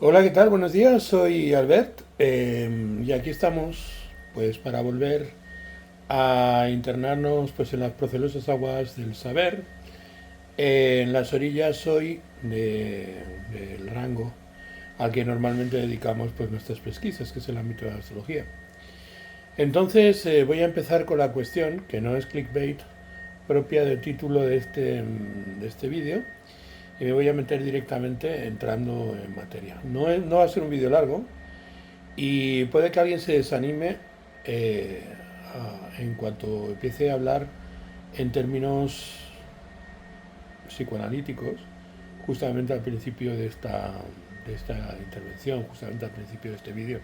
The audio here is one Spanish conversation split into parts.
Hola, ¿qué tal? Buenos días, soy Albert y aquí estamos pues para volver a internarnos pues en las procelosas aguas del saber, en las orillas hoy del rango al que normalmente dedicamos pues nuestras pesquisas, que es el ámbito de la astrología. Entonces voy a empezar con la cuestión, que no es clickbait, propia del título de este vídeo, y me voy a meter directamente entrando en materia. No va a ser un vídeo largo, y puede que alguien se desanime en cuanto empiece a hablar en términos psicoanalíticos, justamente al principio de esta intervención, justamente al principio de este vídeo.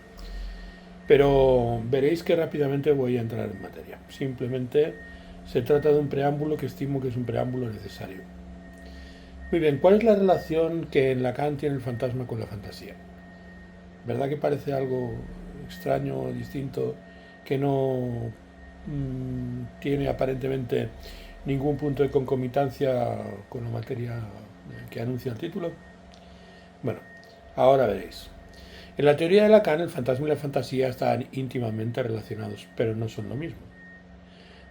Pero veréis que rápidamente voy a entrar en materia. Simplemente se trata de un preámbulo que estimo que es un preámbulo necesario. Muy bien, ¿cuál es la relación que en Lacan tiene el fantasma con la fantasía? ¿Verdad que parece algo extraño, distinto, que no tiene aparentemente ningún punto de concomitancia con la materia que anuncia el título? Bueno, ahora veréis. En la teoría de Lacan, el fantasma y la fantasía están íntimamente relacionados, pero no son lo mismo.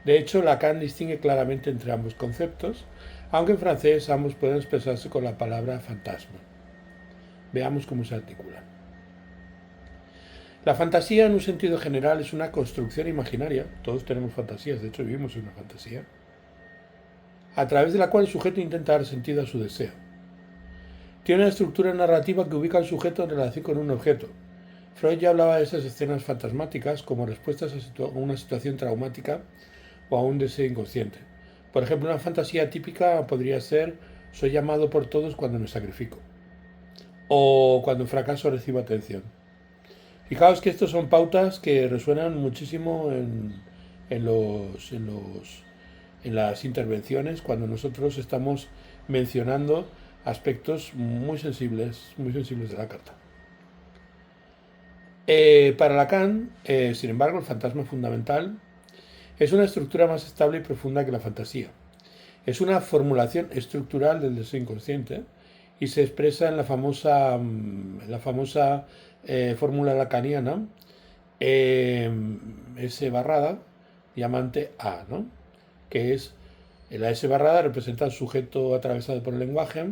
De hecho, Lacan distingue claramente entre ambos conceptos, aunque en francés ambos pueden expresarse con la palabra fantasma. Veamos cómo se articulan. La fantasía, en un sentido general, es una construcción imaginaria, todos tenemos fantasías, de hecho vivimos en una fantasía, a través de la cual el sujeto intenta dar sentido a su deseo. Tiene una estructura narrativa que ubica al sujeto en relación con un objeto. Freud ya hablaba de esas escenas fantasmáticas como respuestas a una situación traumática o a un deseo inconsciente. Por ejemplo, una fantasía típica podría ser: soy llamado por todos cuando me sacrifico, o cuando fracaso recibo atención. Fijaos que estos son pautas que resuenan muchísimo en las intervenciones cuando nosotros estamos mencionando aspectos muy sensibles de la carta. Para Lacan, sin embargo, el fantasma fundamental es una estructura más estable y profunda que la fantasía. Es una formulación estructural del deseo inconsciente y se expresa en la famosa fórmula lacaniana S barrada, diamante A, ¿no? Que es la S barrada representa al sujeto atravesado por el lenguaje,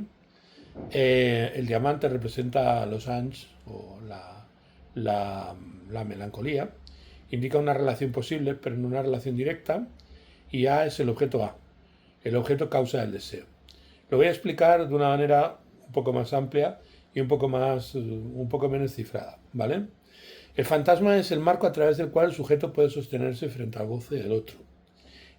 el diamante representa los anges o la, la melancolía, indica una relación posible pero no una relación directa, y A es el objeto A, el objeto causa del deseo. Lo voy a explicar de una manera un poco más amplia y un poco menos cifrada, ¿vale? El fantasma es el marco a través del cual el sujeto puede sostenerse frente al goce del otro.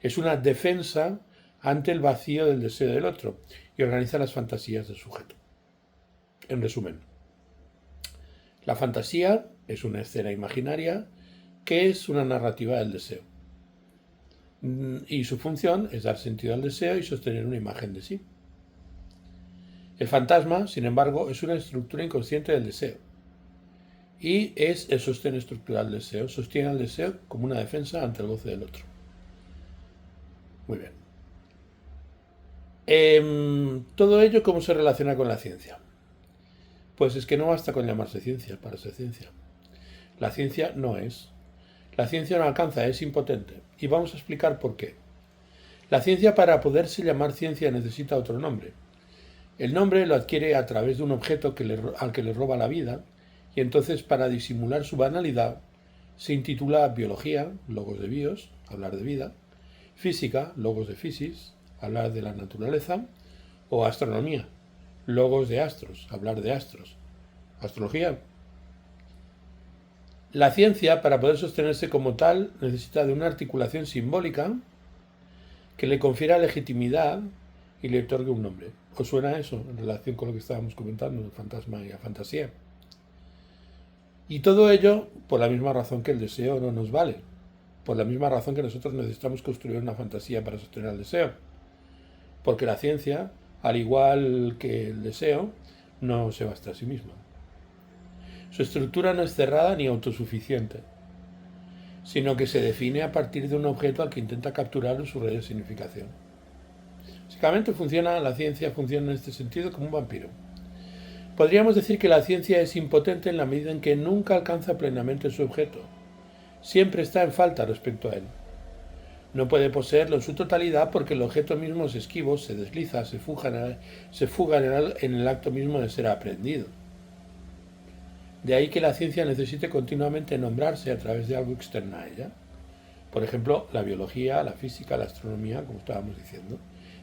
Es una defensa ante el vacío del deseo del otro y organiza las fantasías del sujeto. En resumen, la fantasía es una escena imaginaria que es una narrativa del deseo. Y su función es dar sentido al deseo y sostener una imagen de sí. El fantasma, sin embargo, es una estructura inconsciente del deseo. Y es el sostén estructural del deseo. Sostiene al deseo como una defensa ante el goce del otro. Muy bien. Todo ello, ¿cómo se relaciona con la ciencia? Pues es que no basta con llamarse ciencia para ser ciencia. La ciencia no es. La ciencia no alcanza, es impotente. Y vamos a explicar por qué. La ciencia, para poderse llamar ciencia, necesita otro nombre. El nombre lo adquiere a través de un objeto al que le roba la vida, y entonces, para disimular su banalidad, se intitula biología, logos de bios, hablar de vida; física, logos de physis, hablar de la naturaleza; o astronomía, logos de astros, hablar de astros, astrología. La ciencia, para poder sostenerse como tal, necesita de una articulación simbólica que le confiera legitimidad y le otorgue un nombre. ¿Os suena eso en relación con lo que estábamos comentando, el fantasma y la fantasía? Y todo ello por la misma razón que el deseo no nos vale, por la misma razón que nosotros necesitamos construir una fantasía para sostener el deseo. Porque la ciencia, al igual que el deseo, no se basta a sí misma. Su estructura no es cerrada ni autosuficiente, sino que se define a partir de un objeto al que intenta capturar en su red de significación. Básicamente la ciencia funciona en este sentido como un vampiro. Podríamos decir que la ciencia es impotente en la medida en que nunca alcanza plenamente su objeto. Siempre está en falta respecto a él. No puede poseerlo en su totalidad porque el objeto mismo es esquivo, se desliza, se fuga en el acto mismo de ser aprendido. De ahí que la ciencia necesite continuamente nombrarse a través de algo externo a ella. Por ejemplo, la biología, la física, la astronomía, como estábamos diciendo.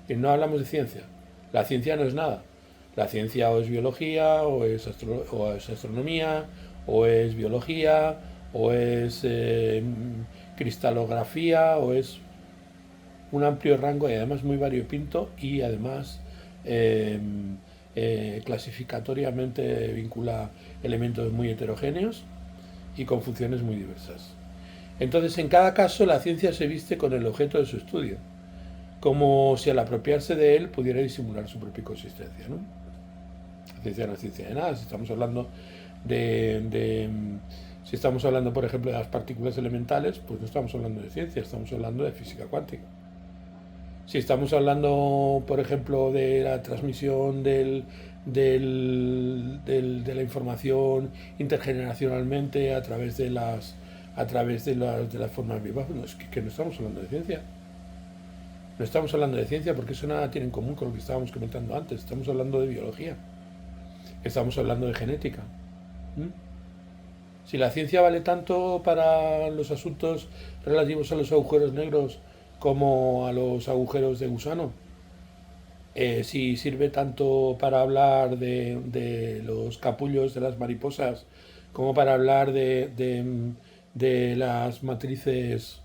Y no hablamos de ciencia. La ciencia no es nada. La ciencia o es biología, o es astronomía, o es biología, o es cristalografía, o es un amplio rango y además muy variopinto y además eh, clasificatoriamente vincula elementos muy heterogéneos y con funciones muy diversas. Entonces, en cada caso, la ciencia se viste con el objeto de su estudio, como si al apropiarse de él pudiera disimular su propia consistencia, ¿no? La ciencia no es ciencia de nada. Si estamos hablando si estamos hablando, por ejemplo, de las partículas elementales, pues no estamos hablando de ciencia, estamos hablando de física cuántica. Si estamos hablando, por ejemplo, de la transmisión de la información intergeneracionalmente a través de las formas vivas, no, es que no estamos hablando de ciencia. No estamos hablando de ciencia porque eso nada tiene en común con lo que estábamos comentando antes. Estamos hablando de biología. Estamos hablando de genética. ¿Mm? Si la ciencia vale tanto para los asuntos relativos a los agujeros negros como a los agujeros de gusano, si sirve tanto para hablar de los capullos de las mariposas como para hablar de las matrices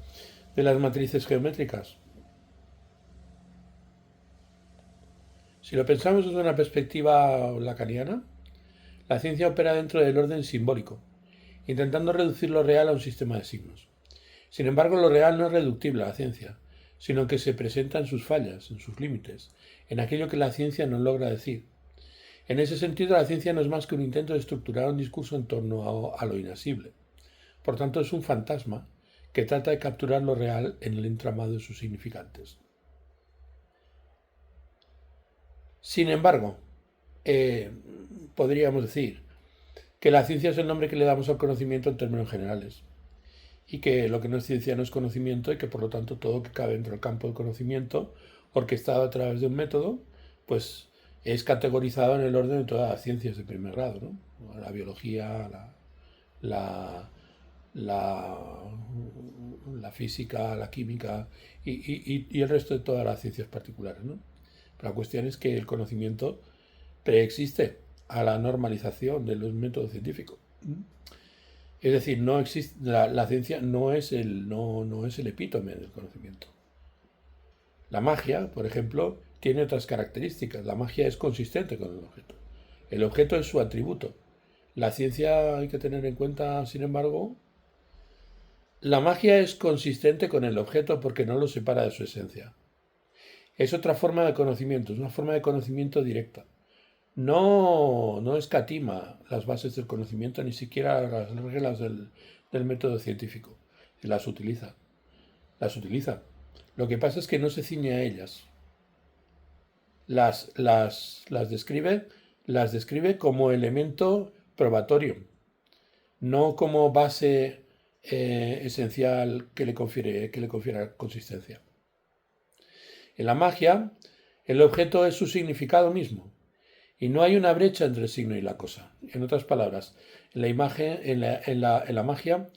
geométricas. Si lo pensamos desde una perspectiva lacaniana, la ciencia opera dentro del orden simbólico, intentando reducir lo real a un sistema de signos. Sin embargo, lo real no es reductible a la ciencia, sino que se presenta en sus fallas, en sus límites, en aquello que la ciencia no logra decir. En ese sentido, la ciencia no es más que un intento de estructurar un discurso en torno a lo inasible. Por tanto, es un fantasma que trata de capturar lo real en el entramado de sus significantes. Sin embargo, podríamos decir que la ciencia es el nombre que le damos al conocimiento en términos generales, y que lo que no es ciencia no es conocimiento y que por lo tanto todo que cabe dentro del campo del conocimiento, orquestado a través de un método, pues es categorizado en el orden de todas las ciencias de primer grado, ¿no? La biología, la, la, la física, la química y el resto de todas las ciencias particulares, ¿no? Pero la cuestión es que el conocimiento preexiste a la normalización de los métodos científicos. Es decir, no existe, la ciencia no es el epítome del conocimiento. La magia, por ejemplo, tiene otras características. La magia es consistente con el objeto. El objeto es su atributo. La ciencia hay que tener en cuenta, sin embargo, la magia es consistente con el objeto porque no lo separa de su esencia. Es otra forma de conocimiento, es una forma de conocimiento directa. No escatima las bases del conocimiento, ni siquiera las reglas del método científico. Las utiliza. Las utiliza. Lo que pasa es que no se ciñe a ellas. Las describe como elemento probatorio, no como base esencial que le confiera consistencia. En la magia, el objeto es su significado mismo. Y no hay una brecha entre el signo y la cosa. En otras palabras, en la imagen, en la magia,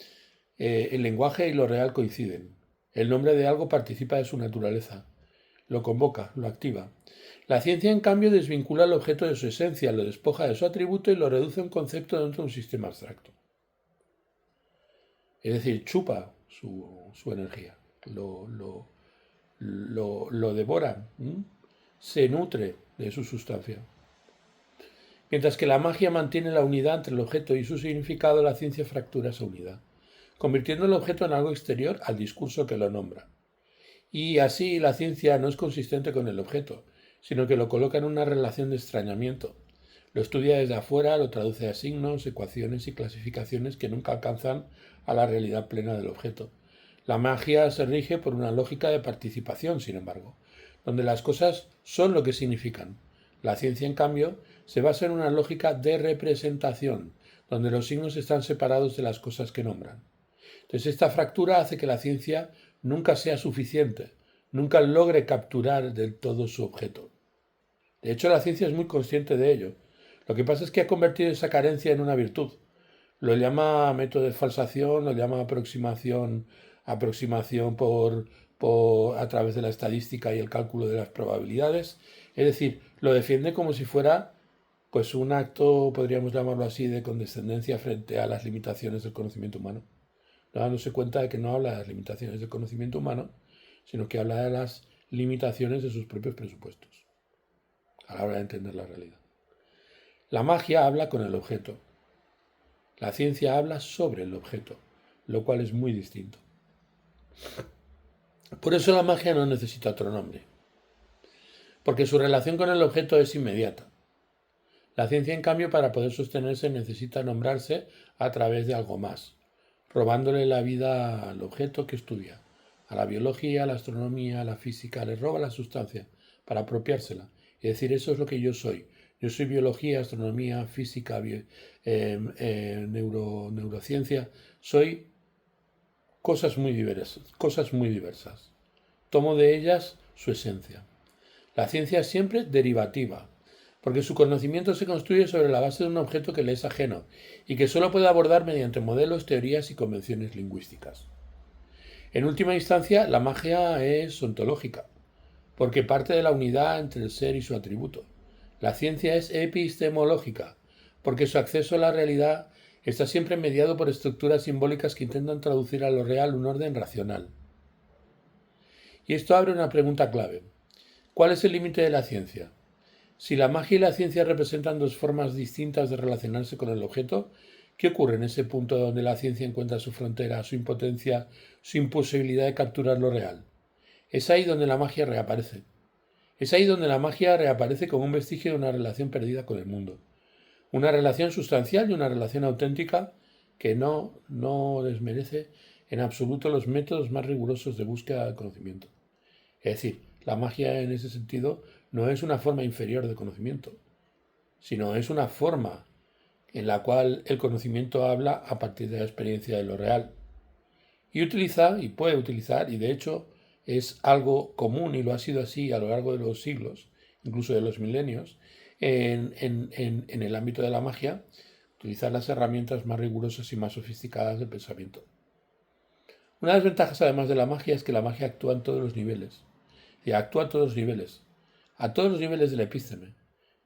el lenguaje y lo real coinciden. El nombre de algo participa de su naturaleza, lo convoca, lo activa. La ciencia, en cambio, desvincula el objeto de su esencia, lo despoja de su atributo y lo reduce a un concepto dentro de un sistema abstracto. Es decir, chupa su energía, lo devora, se nutre de su sustancia. Mientras que la magia mantiene la unidad entre el objeto y su significado, la ciencia fractura esa unidad, convirtiendo el objeto en algo exterior al discurso que lo nombra. Y así la ciencia no es consistente con el objeto, sino que lo coloca en una relación de extrañamiento. Lo estudia desde afuera, lo traduce a signos, ecuaciones y clasificaciones que nunca alcanzan a la realidad plena del objeto. La magia se rige por una lógica de participación, sin embargo, donde las cosas son lo que significan. La ciencia, en cambio, se basa en una lógica de representación, donde los signos están separados de las cosas que nombran. Entonces, esta fractura hace que la ciencia nunca sea suficiente, nunca logre capturar del todo su objeto. De hecho, la ciencia es muy consciente de ello. Lo que pasa es que ha convertido esa carencia en una virtud. Lo llama método de falsación, lo llama aproximación a través de la estadística y el cálculo de las probabilidades. Es decir, lo defiende como si fuera pues un acto, podríamos llamarlo así, de condescendencia frente a las limitaciones del conocimiento humano, dándose cuenta de que no habla de las limitaciones del conocimiento humano, sino que habla de las limitaciones de sus propios presupuestos a la hora de entender la realidad. La magia habla con el objeto. La ciencia habla sobre el objeto, lo cual es muy distinto. Por eso la magia no necesita otro nombre, porque su relación con el objeto es inmediata. La ciencia, en cambio, para poder sostenerse necesita nombrarse a través de algo más, robándole la vida al objeto que estudia. A la biología, a la astronomía, a la física, le roba la sustancia para apropiársela y decir, eso es lo que yo soy. Yo soy biología, astronomía, física, neurociencia. Soy cosas muy diversas. Tomo de ellas su esencia. La ciencia es siempre derivativa, porque su conocimiento se construye sobre la base de un objeto que le es ajeno y que solo puede abordar mediante modelos, teorías y convenciones lingüísticas. En última instancia, la magia es ontológica, porque parte de la unidad entre el ser y su atributo. La ciencia es epistemológica, porque su acceso a la realidad está siempre mediado por estructuras simbólicas que intentan traducir a lo real un orden racional. Y esto abre una pregunta clave. ¿Cuál es el límite de la ciencia? Si la magia y la ciencia representan dos formas distintas de relacionarse con el objeto, ¿qué ocurre en ese punto donde la ciencia encuentra su frontera, su impotencia, su imposibilidad de capturar lo real? Es ahí donde la magia reaparece. Es ahí donde la magia reaparece como un vestigio de una relación perdida con el mundo. Una relación sustancial y una relación auténtica que no desmerece en absoluto los métodos más rigurosos de búsqueda del conocimiento. Es decir, la magia en ese sentido no es una forma inferior de conocimiento, sino es una forma en la cual el conocimiento habla a partir de la experiencia de lo real. Y puede utilizar, y de hecho es algo común y lo ha sido así a lo largo de los siglos, incluso de los milenios, en el ámbito de la magia, utilizar las herramientas más rigurosas y más sofisticadas del pensamiento. Una de las ventajas además de la magia es que la magia actúa en todos los niveles. Y actúa a todos los niveles de la epísteme,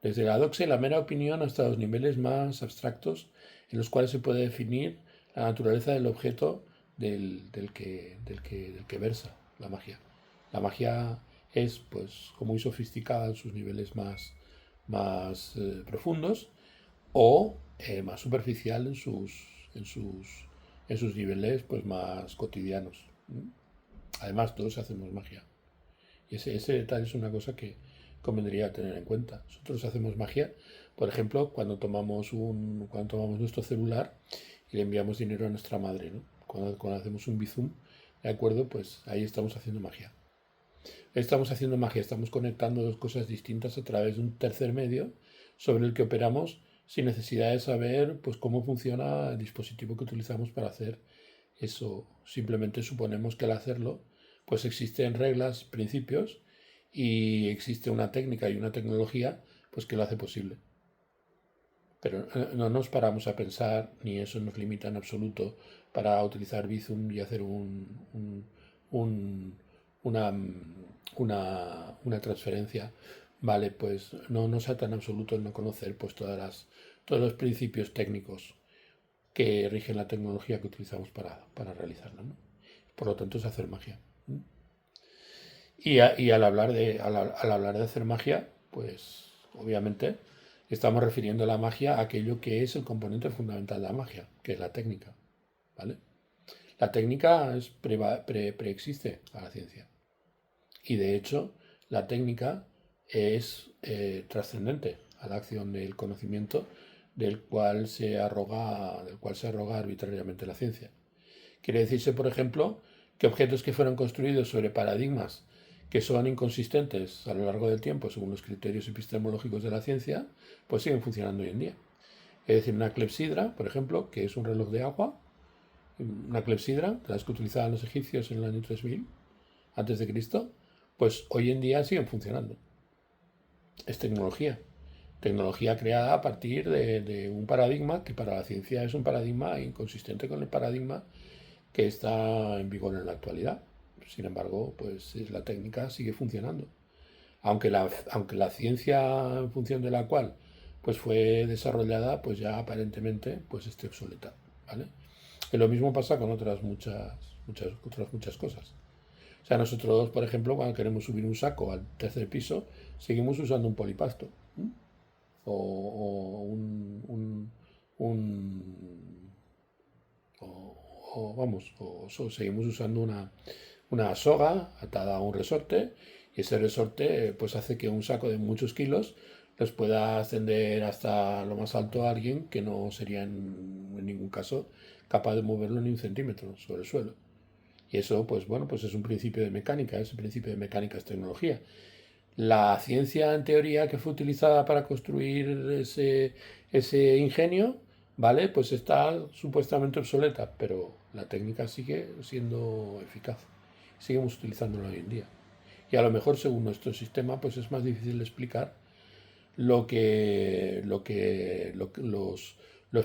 desde la doxa y la mera opinión hasta los niveles más abstractos en los cuales se puede definir la naturaleza del objeto del que versa la magia. La magia es pues muy sofisticada en sus niveles más profundos o más superficial en sus niveles pues más cotidianos. Además, todos hacemos magia. Y ese detalle es una cosa que convendría tener en cuenta. Nosotros hacemos magia, por ejemplo, cuando tomamos nuestro celular y le enviamos dinero a nuestra madre, ¿no? Cuando hacemos un bizum, ¿de acuerdo? Pues ahí estamos haciendo magia. Estamos conectando dos cosas distintas a través de un tercer medio sobre el que operamos sin necesidad de saber pues, cómo funciona el dispositivo que utilizamos para hacer eso. Simplemente suponemos que al hacerlo pues existen reglas, principios y existe una técnica y una tecnología pues que lo hace posible. Pero no nos paramos a pensar, ni eso nos limita en absoluto para utilizar Bizum y hacer una transferencia. Vale, pues no nos ata en absoluto el no conocer pues todos los principios técnicos que rigen la tecnología que utilizamos para realizarla, ¿no? Por lo tanto es hacer magia. Y al hablar de hacer magia, pues obviamente estamos refiriendo a la magia a aquello que es el componente fundamental de la magia, que es la técnica, ¿vale? La técnica preexiste a la ciencia. Y de hecho, la técnica es trascendente a la acción del conocimiento del cual se arroga arbitrariamente la ciencia. Quiere decirse, por ejemplo, que objetos que fueron construidos sobre paradigmas que son inconsistentes a lo largo del tiempo según los criterios epistemológicos de la ciencia, pues siguen funcionando hoy en día. Es decir, una clepsidra, por ejemplo, que es un reloj de agua, una clepsidra, de las que utilizaban los egipcios en el año 3000 antes de Cristo, pues hoy en día siguen funcionando. Es tecnología. Tecnología creada a partir de un paradigma que para la ciencia es un paradigma inconsistente con el paradigma que está en vigor en la actualidad. Sin embargo, pues la técnica sigue funcionando. Aunque la ciencia en función de la cual pues fue desarrollada, pues ya aparentemente pues esté obsoleta, ¿vale? Y lo mismo pasa con otras muchas cosas. O sea, nosotros, por ejemplo, cuando queremos subir un saco al tercer piso, seguimos usando un polipasto. ¿Mm? O un seguimos usando una soga atada a un resorte y ese resorte pues hace que un saco de muchos kilos los pueda ascender hasta lo más alto a alguien que no sería en ningún caso capaz de moverlo ni un centímetro sobre el suelo. Y eso, pues bueno, pues es un principio de mecánica, ese principio de mecánica es tecnología. La ciencia, en teoría, que fue utilizada para construir ese ingenio, ¿vale? Pues está supuestamente obsoleta, pero la técnica sigue siendo eficaz. Seguimos utilizándola hoy en día. Y a lo mejor, según nuestro sistema, pues es más difícil de explicar los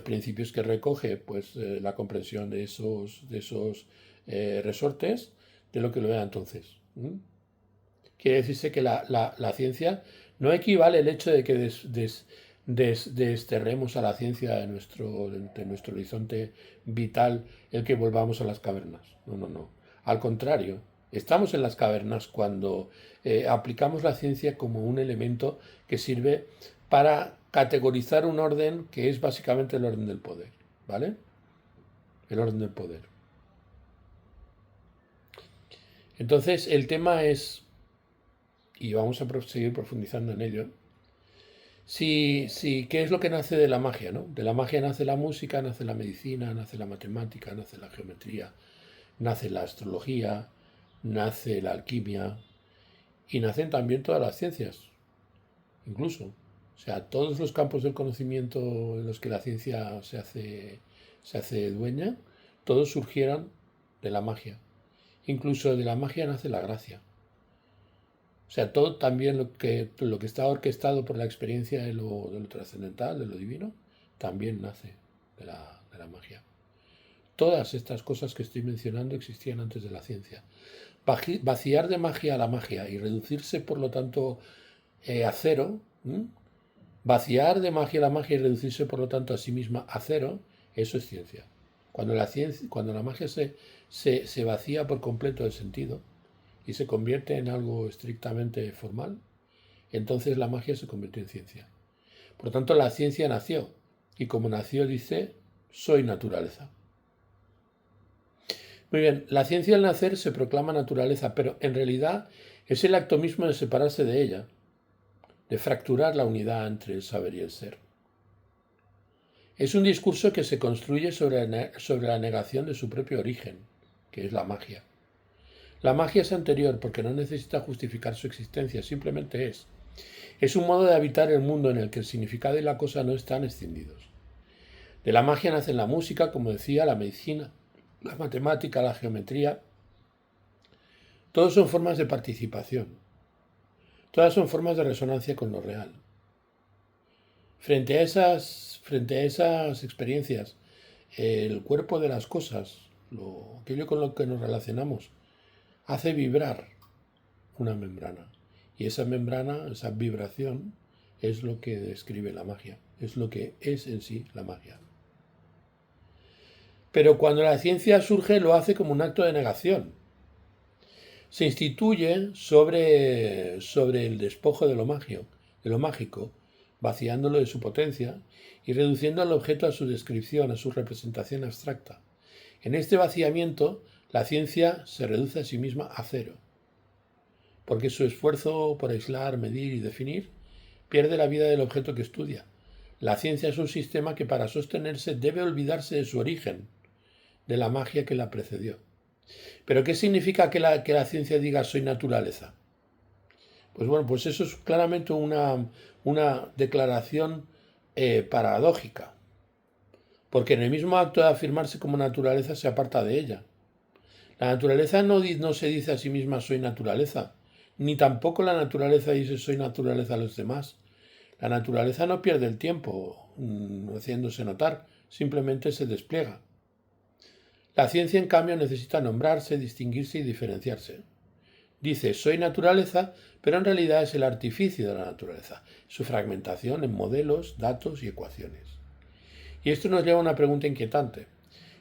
principios que recoge pues la comprensión de esos resortes de lo que lo era entonces. ¿Mm? Quiere decirse que la ciencia no equivale el hecho de que desterremos a la ciencia de nuestro horizonte vital el que volvamos a las cavernas. No, no, no. Al contrario, estamos en las cavernas cuando aplicamos la ciencia como un elemento que sirve para categorizar un orden que es básicamente el orden del poder. ¿Vale? El orden del poder. Entonces, el tema es, y vamos a seguir profundizando en ello, ¿qué es lo que nace de la magia, ¿no? De la magia nace la música, nace la medicina, nace la matemática, nace la geometría, nace la astrología, nace la alquimia y nacen también todas las ciencias, incluso. O sea, todos los campos del conocimiento en los que la ciencia se hace dueña, todos surgieron de la magia. Incluso de la magia nace la gracia. O sea, todo también lo que está orquestado por la experiencia de lo trascendental, de lo divino, también nace de la magia. Todas estas cosas que estoy mencionando existían antes de la ciencia. Vaciar de magia a la magia y reducirse, por lo tanto, a cero, vaciar de magia a la magia y reducirse, por lo tanto, a sí misma a cero, eso es ciencia. Cuando la magia se vacía por completo de sentido y se convierte en algo estrictamente formal, entonces la magia se convirtió en ciencia. Por lo tanto, la ciencia nació y como nació dice, soy naturaleza. Muy bien, la ciencia al nacer se proclama naturaleza, pero en realidad es el acto mismo de separarse de ella, de fracturar la unidad entre el saber y el ser. Es un discurso que se construye sobre la negación de su propio origen, que es la magia. La magia es anterior porque no necesita justificar su existencia, simplemente es. Es un modo de habitar el mundo en el que el significado y la cosa no están escindidos. De la magia nacen la música, como decía, la medicina, la matemática, la geometría. Todos son formas de participación. Todas son formas de resonancia con lo real. Frente a esas experiencias, el cuerpo de las cosas, aquello con lo que nos relacionamos, hace vibrar una membrana. Y esa membrana, esa vibración, es lo que describe la magia, es lo que es en sí la magia. Pero cuando la ciencia surge lo hace como un acto de negación. Se instituye sobre el despojo de lo mágico, vaciándolo de su potencia y reduciendo al objeto a su descripción, a su representación abstracta. En este vaciamiento, la ciencia se reduce a sí misma a cero, porque su esfuerzo por aislar, medir y definir pierde la vida del objeto que estudia. La ciencia es un sistema que para sostenerse debe olvidarse de su origen, de la magia que la precedió. ¿Pero qué significa que la ciencia diga soy naturaleza? Pues bueno, pues eso es claramente una declaración paradójica, porque en el mismo acto de afirmarse como naturaleza se aparta de ella. La naturaleza no se dice a sí misma soy naturaleza, ni tampoco la naturaleza dice soy naturaleza a los demás. La naturaleza no pierde el tiempo haciéndose notar, simplemente se despliega. La ciencia, en cambio, necesita nombrarse, distinguirse y diferenciarse. Dice soy naturaleza, pero en realidad es el artificio de la naturaleza, su fragmentación en modelos, datos y ecuaciones. Y esto nos lleva a una pregunta inquietante.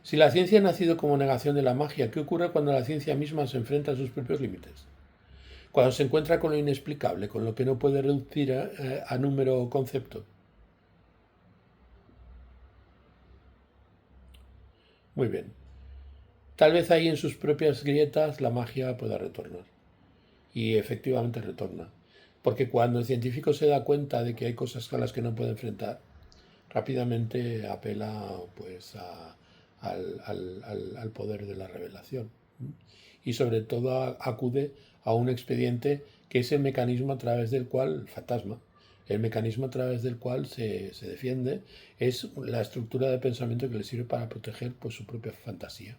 Si la ciencia ha nacido como negación de la magia, ¿qué ocurre cuando la ciencia misma se enfrenta a sus propios límites? Cuando se encuentra con lo inexplicable, con lo que no puede reducir a número o concepto. Muy bien. Tal vez ahí en sus propias grietas la magia pueda retornar. Y efectivamente retorna. Porque cuando el científico se da cuenta de que hay cosas a las que no puede enfrentar, rápidamente apela pues al poder de la revelación. Y sobre todo acude a un expediente que es el mecanismo a través del cual, el fantasma, el mecanismo a través del cual se defiende, es la estructura de pensamiento que le sirve para proteger pues, su propia fantasía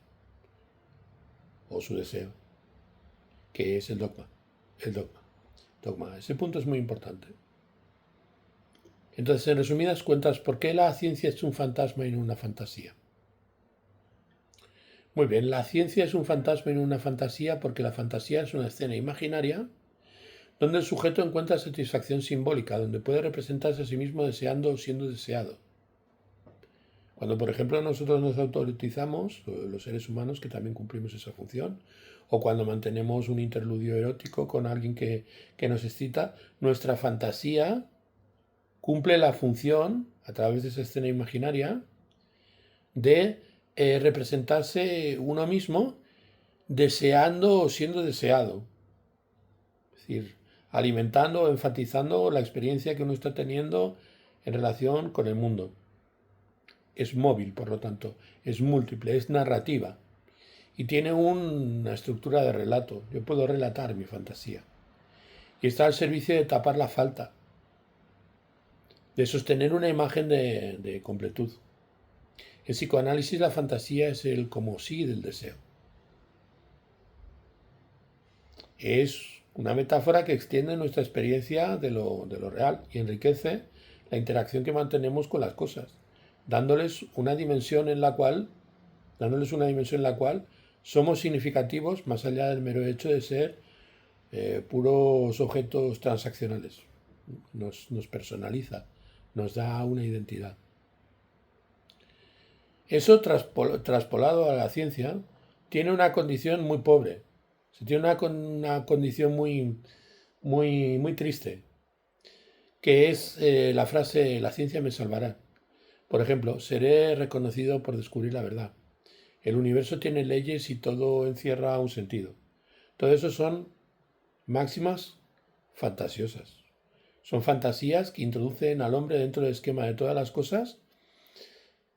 o su deseo, que es el dogma. El dogma. Ese punto es muy importante. Entonces, en resumidas cuentas, ¿por qué la ciencia es un fantasma y no una fantasía? Muy bien, la ciencia es un fantasma y no una fantasía porque la fantasía es una escena imaginaria donde el sujeto encuentra satisfacción simbólica, donde puede representarse a sí mismo deseando o siendo deseado. Cuando, por ejemplo, nosotros nos autoeroticamos, los seres humanos que también cumplimos esa función, o cuando mantenemos un interludio erótico con alguien que nos excita, nuestra fantasía cumple la función, a través de esa escena imaginaria, de representarse uno mismo deseando o siendo deseado. Es decir, alimentando o enfatizando la experiencia que uno está teniendo en relación con el mundo. Es móvil, por lo tanto, es múltiple, es narrativa y tiene una estructura de relato. Yo puedo relatar mi fantasía y está al servicio de tapar la falta, de sostener una imagen de completud. En psicoanálisis la fantasía es el como sí del deseo. Es una metáfora que extiende nuestra experiencia de lo real y enriquece la interacción que mantenemos con las cosas, dándoles una dimensión en la cual somos significativos más allá del mero hecho de ser puros objetos transaccionales. Nos personaliza, nos da una identidad. Eso traspolado a la ciencia tiene una condición muy pobre, tiene una condición muy triste, que es la frase la ciencia me salvará. Por ejemplo, seré reconocido por descubrir la verdad. El universo tiene leyes y todo encierra un sentido. Todo eso son máximas fantasiosas. Son fantasías que introducen al hombre dentro del esquema de todas las cosas,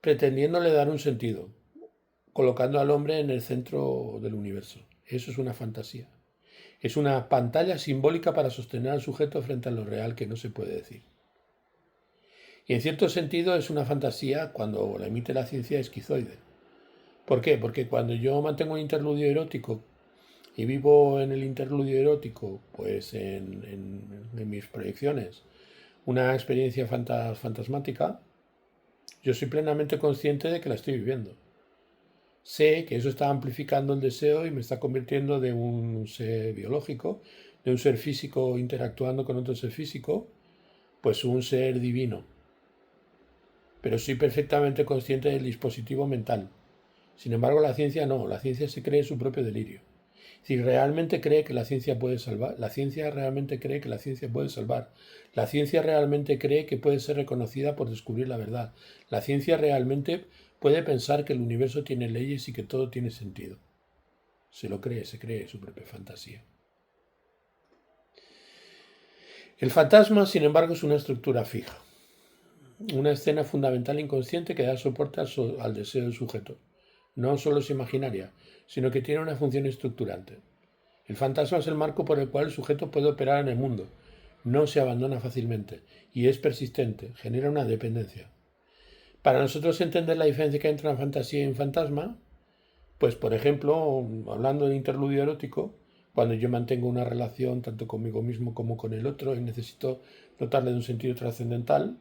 pretendiéndole dar un sentido, colocando al hombre en el centro del universo. Eso es una fantasía. Es una pantalla simbólica para sostener al sujeto frente a lo real que no se puede decir. Y en cierto sentido es una fantasía cuando la emite la ciencia esquizoide. ¿Por qué? Porque cuando yo mantengo un interludio erótico y vivo en el interludio erótico, pues en mis proyecciones, una experiencia fantasmática, yo soy plenamente consciente de que la estoy viviendo. Sé que eso está amplificando el deseo y me está convirtiendo de un ser biológico, de un ser físico interactuando con otro ser físico, pues un ser divino. Pero soy perfectamente consciente del dispositivo mental. Sin embargo, la ciencia no, la ciencia se cree su propio delirio. Si realmente cree que la ciencia puede salvar, la ciencia realmente cree que la ciencia puede salvar. La ciencia realmente cree que puede ser reconocida por descubrir la verdad. La ciencia realmente puede pensar que el universo tiene leyes y que todo tiene sentido. Se cree su propia fantasía. El fantasma, sin embargo, es una estructura fija. Una escena fundamental inconsciente que da soporte al deseo del sujeto. No solo es imaginaria, sino que tiene una función estructurante. El fantasma es el marco por el cual el sujeto puede operar en el mundo. No se abandona fácilmente y es persistente, genera una dependencia. Para nosotros entender la diferencia que hay entre una fantasía y un fantasma, pues por ejemplo, hablando de interludio erótico, cuando yo mantengo una relación tanto conmigo mismo como con el otro y necesito dotarle de un sentido trascendental,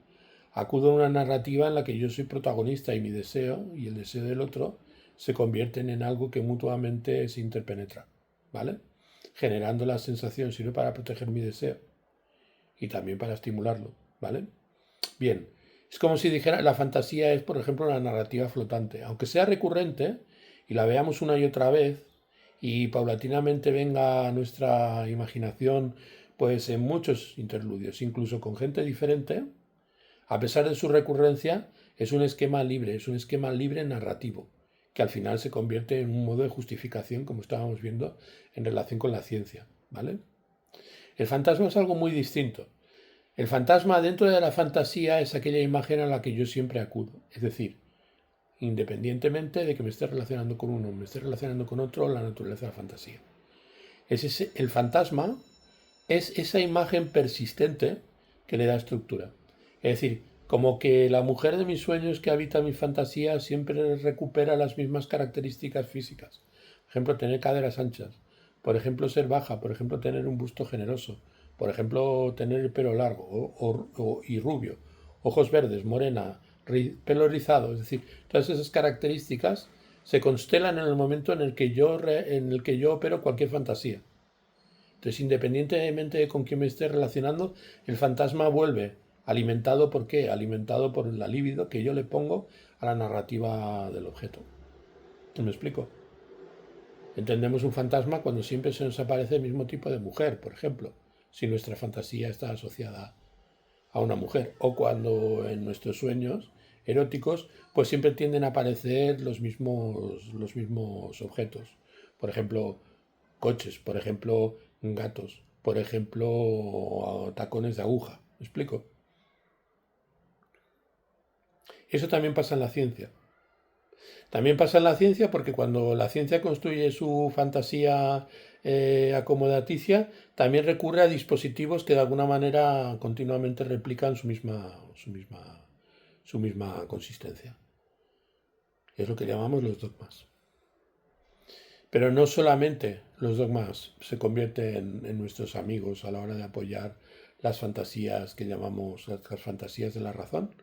acudo a una narrativa en la que yo soy protagonista y mi deseo y el deseo del otro se convierten en algo que mutuamente se interpenetra, ¿vale? Generando la sensación, sirve para proteger mi deseo y también para estimularlo, ¿vale? Bien, es como si dijera, la fantasía es, por ejemplo, una narrativa flotante. Aunque sea recurrente y la veamos una y otra vez y paulatinamente venga a nuestra imaginación, pues en muchos interludios, incluso con gente diferente, a pesar de su recurrencia, es un esquema libre narrativo, que al final se convierte en un modo de justificación, como estábamos viendo, en relación con la ciencia, ¿vale? El fantasma es algo muy distinto. El fantasma dentro de la fantasía es aquella imagen a la que yo siempre acudo. Es decir, independientemente de que me esté relacionando con uno, me esté relacionando con otro, la naturaleza de la fantasía. El fantasma es esa imagen persistente que le da estructura. Es decir, como que la mujer de mis sueños que habita mi fantasía siempre recupera las mismas características físicas. Por ejemplo, tener caderas anchas. Por ejemplo, ser baja. Por ejemplo, tener un busto generoso. Por ejemplo, tener el pelo largo y rubio. Ojos verdes, morena, pelo rizado. Es decir, todas esas características se constelan en el momento en el que yo opero cualquier fantasía. Entonces, independientemente de con quién me esté relacionando, el fantasma vuelve. ¿Alimentado por qué? Alimentado por la libido que yo le pongo a la narrativa del objeto. ¿Me explico? Entendemos un fantasma cuando siempre se nos aparece el mismo tipo de mujer, por ejemplo, si nuestra fantasía está asociada a una mujer. O cuando en nuestros sueños eróticos, pues siempre tienden a aparecer los mismos objetos. Por ejemplo, coches, por ejemplo, gatos, por ejemplo, tacones de aguja. ¿Me explico? Eso también pasa en la ciencia. También pasa en la ciencia porque cuando la ciencia construye su fantasía acomodaticia, también recurre a dispositivos que de alguna manera continuamente replican su misma consistencia. Es lo que llamamos los dogmas. Pero no solamente los dogmas se convierten en nuestros amigos a la hora de apoyar las fantasías que llamamos las fantasías de la razón,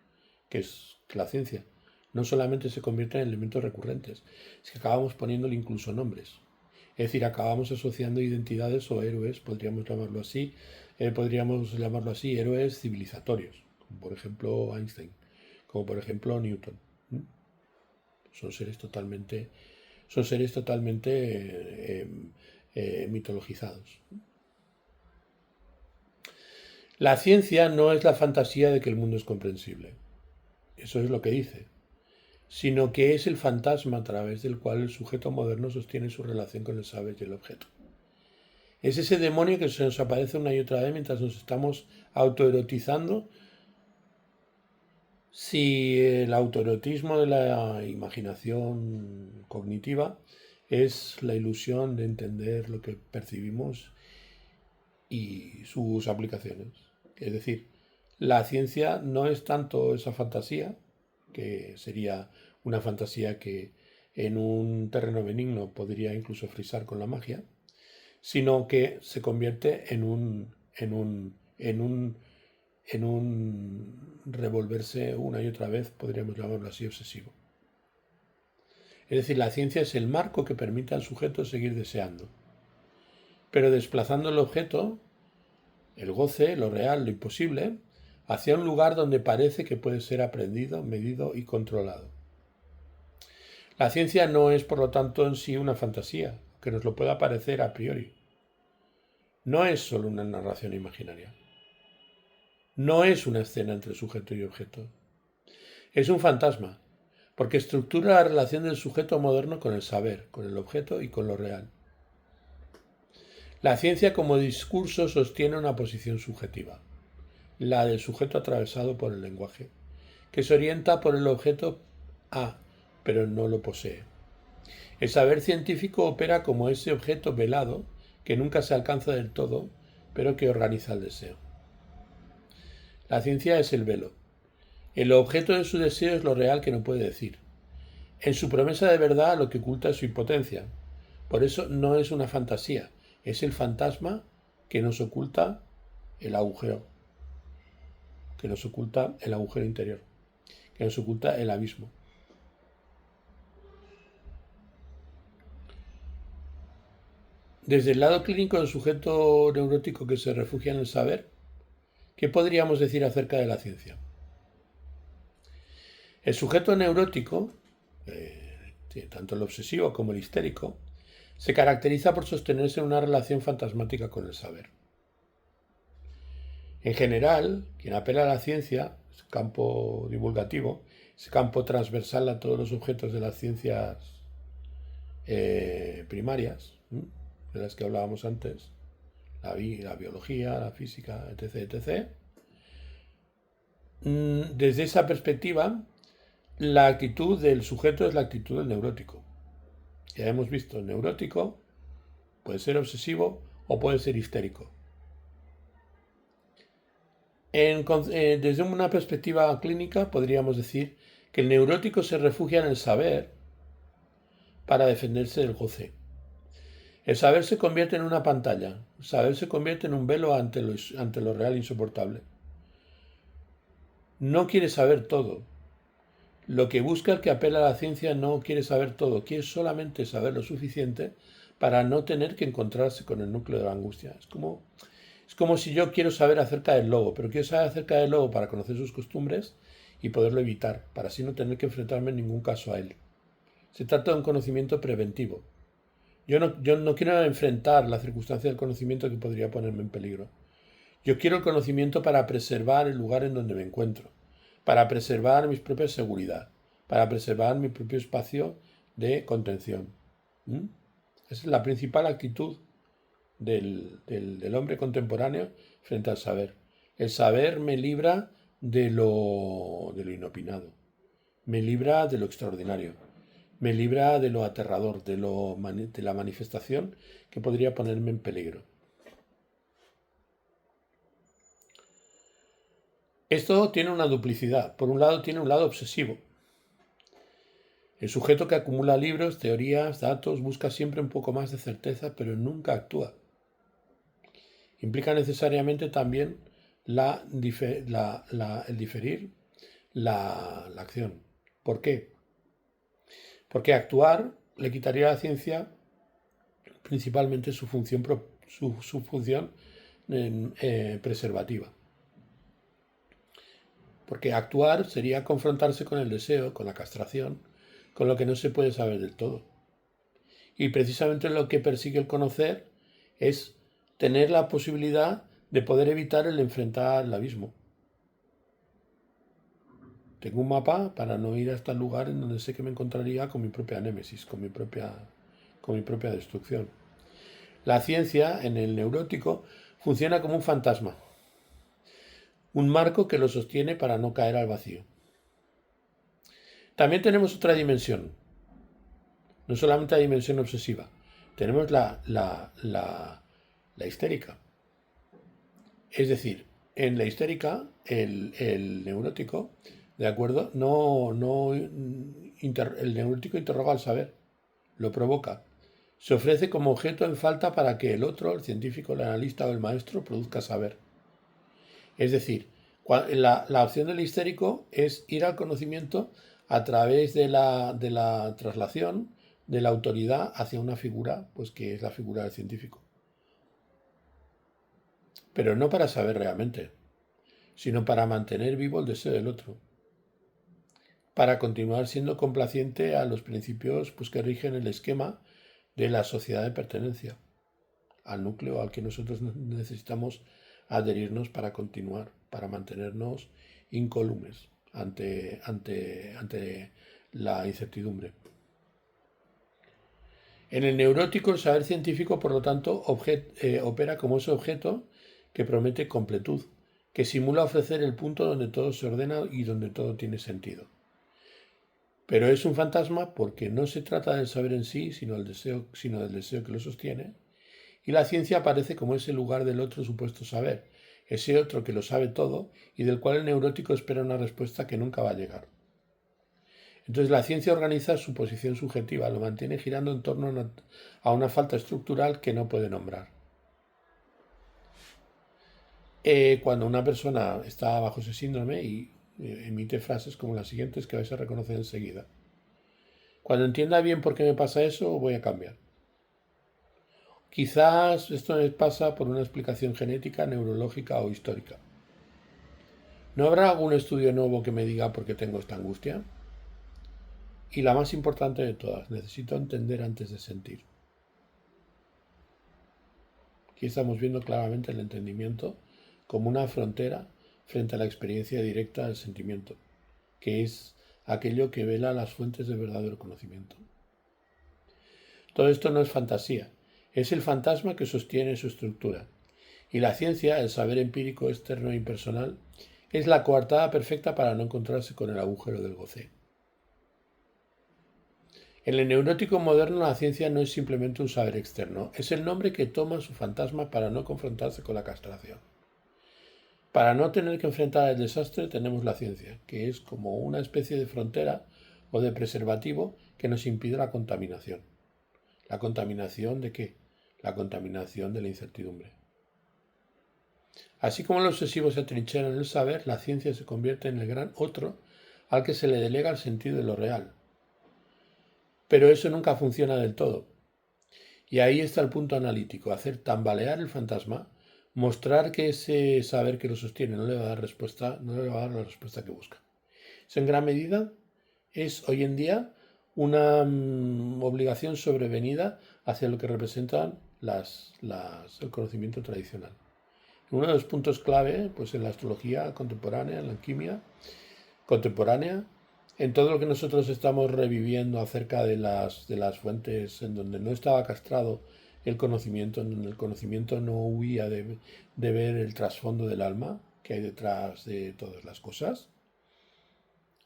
que es la ciencia. No solamente se convierten en elementos recurrentes, es que acabamos poniéndole incluso nombres. Es decir, acabamos asociando identidades o héroes, podríamos llamarlo así, héroes civilizatorios, como por ejemplo Einstein, como por ejemplo Newton. Son seres totalmente mitologizados. La ciencia no es la fantasía de que el mundo es comprensible, eso es lo que dice, sino que es el fantasma a través del cual el sujeto moderno sostiene su relación con el saber y el objeto. Es ese demonio que se nos aparece una y otra vez mientras nos estamos autoerotizando. Si el autoerotismo de la imaginación cognitiva es la ilusión de entender lo que percibimos y sus aplicaciones. Es decir, la ciencia no es tanto esa fantasía, que sería una fantasía que en un terreno benigno podría incluso frisar con la magia, sino que se convierte en un revolverse una y otra vez, podríamos llamarlo así, obsesivo. Es decir, la ciencia es el marco que permite al sujeto seguir deseando, pero desplazando el objeto, el goce, lo real, lo imposible, hacia un lugar donde parece que puede ser aprendido, medido y controlado. La ciencia no es, por lo tanto, en sí una fantasía, que nos lo pueda parecer a priori. No es solo una narración imaginaria. No es una escena entre sujeto y objeto. Es un fantasma, porque estructura la relación del sujeto moderno con el saber, con el objeto y con lo real. La ciencia como discurso sostiene una posición subjetiva, la del sujeto atravesado por el lenguaje, que se orienta por el objeto A, pero no lo posee. El saber científico opera como ese objeto velado que nunca se alcanza del todo, pero que organiza el deseo. La ciencia es el velo. El objeto de su deseo es lo real que no puede decir. En su promesa de verdad lo que oculta es su impotencia. Por eso no es una fantasía, es el fantasma que nos oculta el agujero, que nos oculta el agujero interior, que nos oculta el abismo. Desde el lado clínico del sujeto neurótico que se refugia en el saber, ¿qué podríamos decir acerca de la ciencia? El sujeto neurótico, tanto el obsesivo como el histérico, se caracteriza por sostenerse en una relación fantasmática con el saber. En general, quien apela a la ciencia, ese campo divulgativo, ese campo transversal a todos los objetos de las ciencias primarias, de las que hablábamos antes, la biología, la física, etc., etc., desde esa perspectiva, la actitud del sujeto es la actitud del neurótico. Ya hemos visto, el neurótico puede ser obsesivo o puede ser histérico. Desde una perspectiva clínica podríamos decir que el neurótico se refugia en el saber para defenderse del goce. El saber se convierte en una pantalla, el saber se convierte en un velo ante lo real insoportable. No quiere saber todo. Lo que busca el que apela a la ciencia no quiere saber todo, quiere solamente saber lo suficiente para no tener que encontrarse con el núcleo de la angustia. Es como si yo quiero saber acerca del lobo, pero quiero saber acerca del lobo para conocer sus costumbres y poderlo evitar, para así no tener que enfrentarme en ningún caso a él. Se trata de un conocimiento preventivo. Yo no quiero enfrentar la circunstancia del conocimiento que podría ponerme en peligro. Yo quiero el conocimiento para preservar el lugar en donde me encuentro, para preservar mi propia seguridad, para preservar mi propio espacio de contención. Esa es la principal actitud del hombre contemporáneo frente al saber. El saber me libra de lo inopinado, me libra de lo extraordinario, me libra de lo aterrador, de la manifestación que podría ponerme en peligro. Esto tiene una duplicidad. Por un lado tiene un lado obsesivo. El sujeto que acumula libros, teorías, datos, busca siempre un poco más de certeza, pero nunca actúa. Implica necesariamente también el diferir la acción. ¿Por qué? Porque actuar le quitaría a la ciencia principalmente su función preservativa. Porque actuar sería confrontarse con el deseo, con la castración, con lo que no se puede saber del todo. Y precisamente lo que persigue el conocer es tener la posibilidad de poder evitar el enfrentar el abismo. Tengo un mapa para no ir hasta el lugar en donde sé que me encontraría con mi propia némesis, con mi propia destrucción. La ciencia, en el neurótico, funciona como un fantasma, un marco que lo sostiene para no caer al vacío. También tenemos otra dimensión, no solamente la dimensión obsesiva, tenemos la histérica. Es decir, en la histérica, el neurótico, ¿de acuerdo? El neurótico interroga al saber, lo provoca. Se ofrece como objeto en falta para que el otro, el científico, el analista o el maestro, produzca saber. Es decir, la opción del histérico es ir al conocimiento a través de la traslación de la autoridad hacia una figura, pues que es la figura del científico. Pero no para saber realmente, sino para mantener vivo el deseo del otro, para continuar siendo complaciente a los principios pues, que rigen el esquema de la sociedad de pertenencia, al núcleo al que nosotros necesitamos adherirnos para continuar, para mantenernos incólumes ante la incertidumbre. En el neurótico, el saber científico, por lo tanto, opera como ese objeto que promete completud, que simula ofrecer el punto donde todo se ordena y donde todo tiene sentido. Pero es un fantasma porque no se trata del saber en sí, sino del deseo que lo sostiene, Y la ciencia aparece como ese lugar del otro supuesto saber, ese otro que lo sabe todo y del cual el neurótico espera una respuesta que nunca va a llegar. Entonces la ciencia organiza su posición subjetiva, lo mantiene girando en torno a una falta estructural que no puede nombrar. Cuando una persona está bajo ese síndrome y emite frases como las siguientes que vais a reconocer enseguida. Cuando entienda bien por qué me pasa eso, voy a cambiar. Quizás esto me pasa por una explicación genética, neurológica o histórica. ¿No habrá algún estudio nuevo que me diga por qué tengo esta angustia? Y la más importante de todas, necesito entender antes de sentir. Aquí estamos viendo claramente el entendimiento como una frontera frente a la experiencia directa del sentimiento, que es aquello que vela las fuentes de verdadero conocimiento. Todo esto no es fantasía, es el fantasma que sostiene su estructura. Y la ciencia, el saber empírico externo e impersonal, es la coartada perfecta para no encontrarse con el agujero del goce. En el neurótico moderno la ciencia no es simplemente un saber externo, es el nombre que toma su fantasma para no confrontarse con la castración. Para no tener que enfrentar el desastre tenemos la ciencia, que es como una especie de frontera o de preservativo que nos impide la contaminación. ¿La contaminación de qué? La contaminación de la incertidumbre. Así como el obsesivo se atrinchera en el saber, la ciencia se convierte en el gran otro al que se le delega el sentido de lo real. Pero eso nunca funciona del todo. Y ahí está el punto analítico, hacer tambalear el fantasma, mostrar que ese saber que lo sostiene no le va a dar respuesta, no le va a dar la respuesta que busca. Eso en gran medida es hoy en día una obligación sobrevenida hacia lo que representan el conocimiento tradicional. Uno de los puntos clave, pues en la astrología contemporánea, en la alquimia contemporánea, en todo lo que nosotros estamos reviviendo acerca de las fuentes en donde no estaba castrado el conocimiento, en donde el conocimiento no huía de ver el trasfondo del alma que hay detrás de todas las cosas.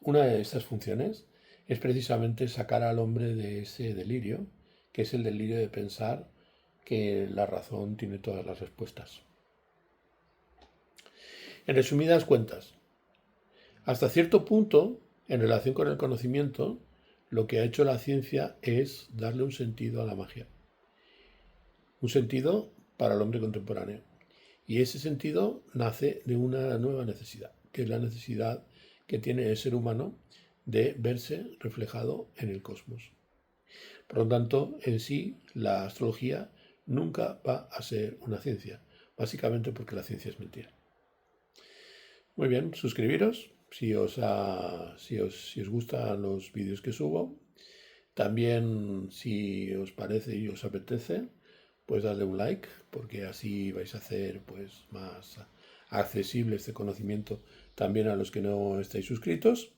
Una de estas funciones es precisamente sacar al hombre de ese delirio, que es el delirio de pensar que la razón tiene todas las respuestas. En resumidas cuentas, hasta cierto punto, en relación con el conocimiento, lo que ha hecho la ciencia es darle un sentido a la magia. Un sentido para el hombre contemporáneo. Y ese sentido nace de una nueva necesidad, que es la necesidad que tiene el ser humano de verse reflejado en el cosmos. Por lo tanto, en sí, la astrología nunca va a ser una ciencia, básicamente porque la ciencia es mentira. Muy bien, suscribiros si os gustan los vídeos que subo. También, si os parece y os apetece, pues dadle un like, porque así vais a hacer pues más accesible este conocimiento también a los que no estáis suscritos.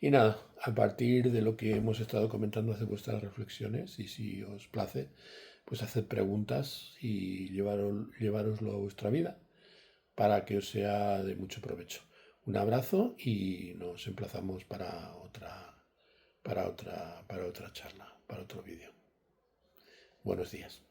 Y nada, a partir de lo que hemos estado comentando, haced vuestras reflexiones y si os place, pues haced preguntas y llevároslo a vuestra vida para que os sea de mucho provecho. Un abrazo y nos emplazamos para otra charla, para otro vídeo. Buenos días.